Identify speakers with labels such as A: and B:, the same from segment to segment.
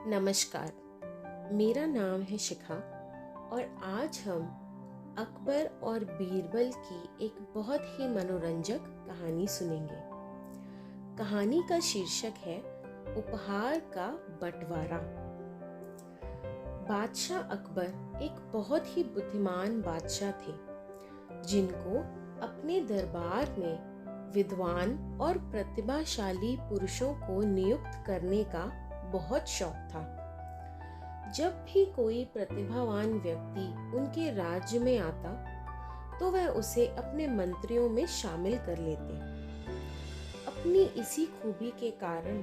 A: नमस्कार, मेरा नाम है शिखा और आज हम अकबर और बीरबल की एक बहुत ही मनोरंजक कहानी सुनेंगे। कहानी का शीर्षक है उपहार का बंटवारा। बादशाह अकबर एक बहुत ही बुद्धिमान बादशाह थे, जिनको अपने दरबार में विद्वान और प्रतिभाशाली पुरुषों को नियुक्त करने का बहुत शौक था। जब भी कोई प्रतिभावान व्यक्ति उनके राज्य में आता, तो वह उसे अपने मंत्रियों में शामिल कर लेते। अपनी इसी खूबी के कारण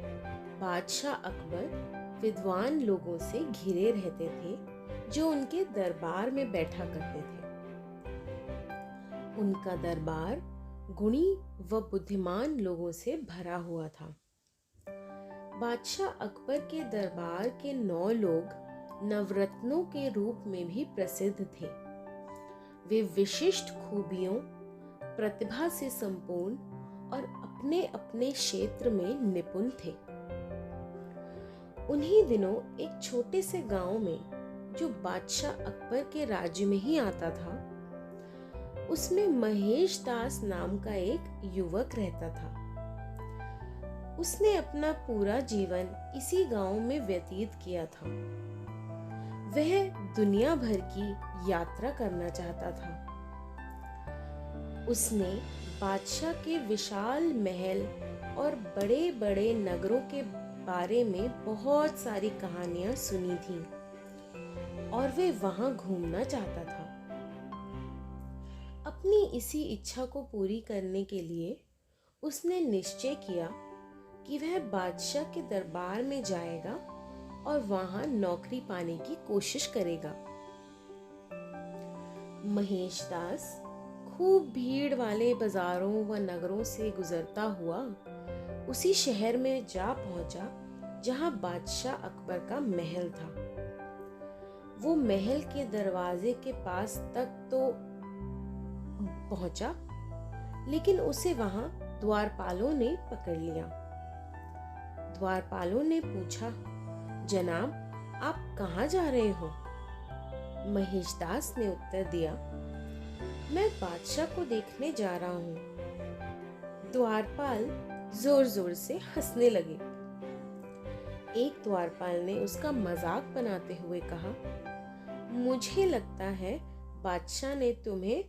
A: बादशाह अकबर विद्वान लोगों से घिरे रहते थे, जो उनके दरबार में बैठा करते थे। उनका दरबार गुणी व बुद्धिमान लोगों से भरा हुआ था। बादशाह अकबर के दरबार के 9 लोग नवरत्नों के रूप में भी प्रसिद्ध थे। वे विशिष्ट खूबियों, प्रतिभा से संपूर्ण और अपने अपने क्षेत्र में निपुण थे। उन्हीं दिनों एक छोटे से गांव में, जो बादशाह अकबर के राज्य में ही आता था, उसमें महेश दास नाम का एक युवक रहता था। उसने अपना पूरा जीवन इसी गांव में व्यतीत किया था। वह दुनिया भर की यात्रा करना चाहता था। उसने बादशाह के विशाल महल और बड़े बड़े नगरों के बारे में बहुत सारी कहानियां सुनी थीं और वे वहां घूमना चाहता था। अपनी इसी इच्छा को पूरी करने के लिए उसने निश्चय किया कि वह बादशाह के दरबार में जाएगा और वहां नौकरी पाने की कोशिश करेगा। महेश दास खूब भीड़ वाले बाजारों व नगरों से गुजरता हुआ उसी शहर में जा पहुंचा जहां बादशाह अकबर का महल था। वो महल के दरवाजे के पास तक तो पहुंचा, लेकिन उसे वहां द्वारपालों ने पकड़ लिया। द्वारपालों ने पूछा, जनाब, आप कहाँ जा रहे हो? महेश दास ने उत्तर दिया, मैं बादशाह को देखने जा रहा हूँ। द्वारपाल जोर जोर से हंसने लगे। एक द्वारपाल ने उसका मजाक बनाते हुए कहा, मुझे लगता है बादशाह ने तुम्हें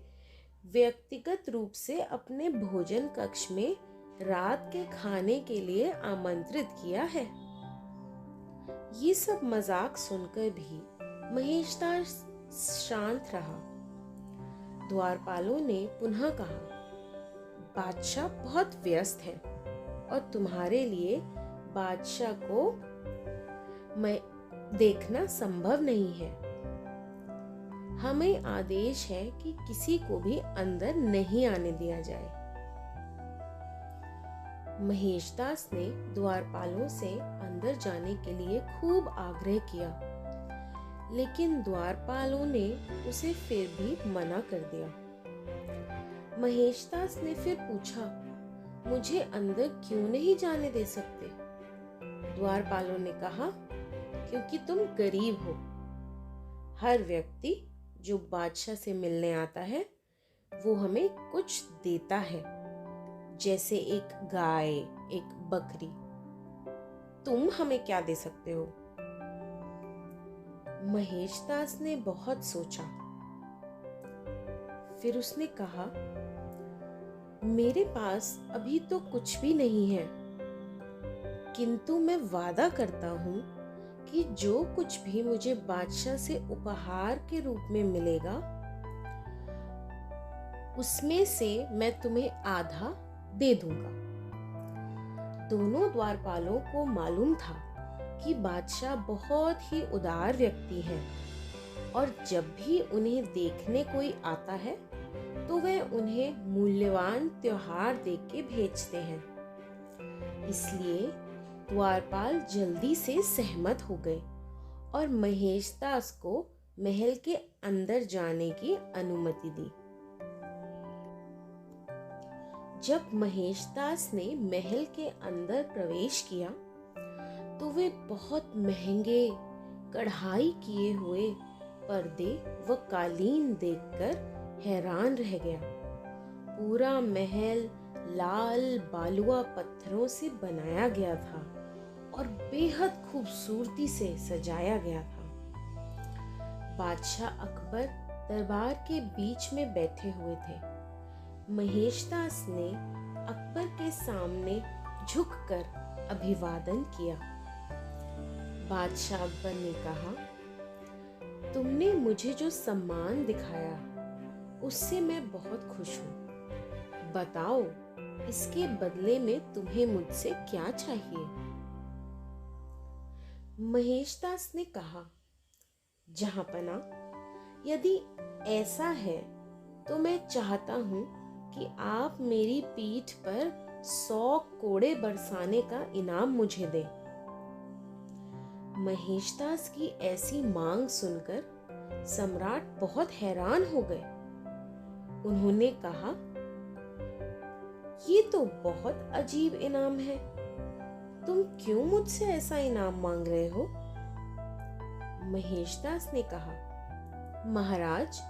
A: व्यक्तिगत रूप से अपने भोजन कक्ष में रात के खाने के लिए आमंत्रित किया है। ये सब मजाक सुनकर भी महेश दास शांत रहा। द्वारपालों ने पुनः कहा, बादशाह बहुत व्यस्त है और तुम्हारे लिए बादशाह को मैं देखना संभव नहीं है। हमें आदेश है कि किसी को भी अंदर नहीं आने दिया जाए। महेश दास ने द्वारपालों से अंदर जाने के लिए खूब आग्रह किया, लेकिन द्वारपालों ने उसे फिर भी मना कर दिया। महेश दास ने फिर पूछा, मुझे अंदर क्यों नहीं जाने दे सकते? द्वारपालों ने कहा, क्योंकि तुम गरीब हो। हर व्यक्ति जो बादशाह से मिलने आता है, वो हमें कुछ देता है, जैसे एक गाय, एक बकरी। तुम हमें क्या दे सकते हो? महेश दास ने बहुत सोचा। फिर उसने कहा, मेरे पास अभी तो कुछ भी नहीं है, किंतु मैं वादा करता हूँ कि जो कुछ भी मुझे बादशाह से उपहार के रूप में मिलेगा, उसमें से मैं तुम्हें आधा दे दूंगा। दोनों द्वारपालों को मालूम था कि बादशाह बहुत ही उदार व्यक्ति है और जब भी उन्हें देखने कोई आता है, तो वह उन्हें मूल्यवान त्योहार देके भेजते हैं। इसलिए द्वारपाल जल्दी से सहमत हो गए और महेश दास को महल के अंदर जाने की अनुमति दी। जब महेश दास ने महल के अंदर प्रवेश किया, तो वे बहुत महंगे कढ़ाई किए हुए पर्दे व कालीन देखकर हैरान रह गया। पूरा महल लाल बालुआ पत्थरों से बनाया गया था और बेहद खूबसूरती से सजाया गया था। बादशाह अकबर दरबार के बीच में बैठे हुए थे। महेशदास ने अकबर के सामने झुककर अभिवादन किया। बादशाह अकबर ने कहा, तुमने मुझे जो सम्मान दिखाया उससे मैं बहुत खुश हूँ। बताओ, इसके बदले में तुम्हें मुझसे क्या चाहिए? महेशदास ने कहा, जहांपना, यदि ऐसा है तो मैं चाहता हूं कि आप मेरी पीठ पर 100 कोड़े बरसाने का इनाम मुझे दें। महेशदास की ऐसी मांग सुनकर सम्राट बहुत हैरान हो गए। उन्होंने कहा, ये तो बहुत अजीब इनाम है। तुम क्यों मुझसे ऐसा इनाम मांग रहे हो? महेशदास ने कहा, महाराज,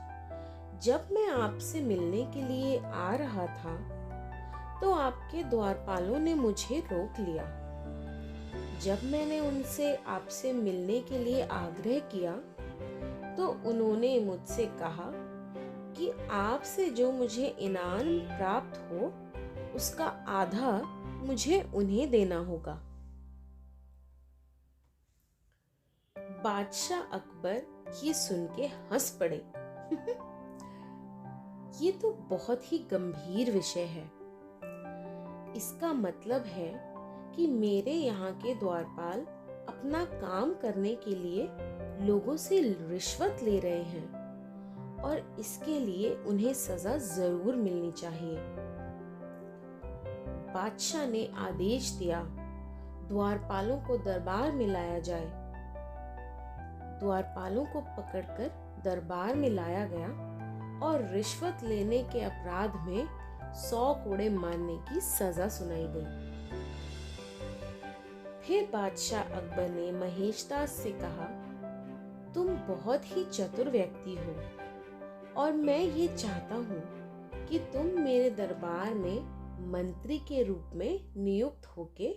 A: जब मैं आपसे मिलने के लिए आ रहा था तो आपके द्वारपालों ने मुझे रोक लिया। जब मैंने उनसे आपसे मिलने के लिए आग्रह किया तो उन्होंने मुझसे कहा कि आपसे जो मुझे इनाम प्राप्त हो उसका आधा मुझे उन्हें देना होगा। बादशाह अकबर ये सुन के हंस पड़े। ये तो बहुत ही गंभीर विषय है। इसका मतलब है कि मेरे यहाँ के द्वारपाल अपना काम करने के लिए लोगों से रिश्वत ले रहे हैं और इसके लिए उन्हें सजा जरूर मिलनी चाहिए। बादशाह ने आदेश दिया, द्वारपालों को दरबार में लाया जाए। द्वारपालों को पकड़कर दरबार में लाया गया और रिश्वत लेने के अपराध में 100 कोड़े मारने की सजा सुनाई गई। फिर बादशाह अकबर ने महेशदास से कहा, तुम बहुत ही चतुर व्यक्ति हो और मैं ये चाहता हूँ कि तुम मेरे दरबार में मंत्री के रूप में नियुक्त होके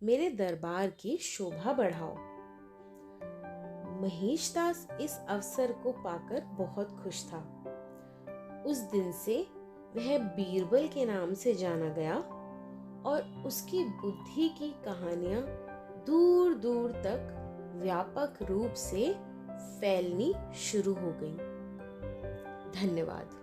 A: मेरे दरबार की शोभा बढ़ाओ। महेशदास इस अवसर को पाकर बहुत खुश था। उस दिन से वह बीरबल के नाम से जाना गया और उसकी बुद्धि की कहानियां दूर दूर तक व्यापक रूप से फैलनी शुरू हो गईं। धन्यवाद।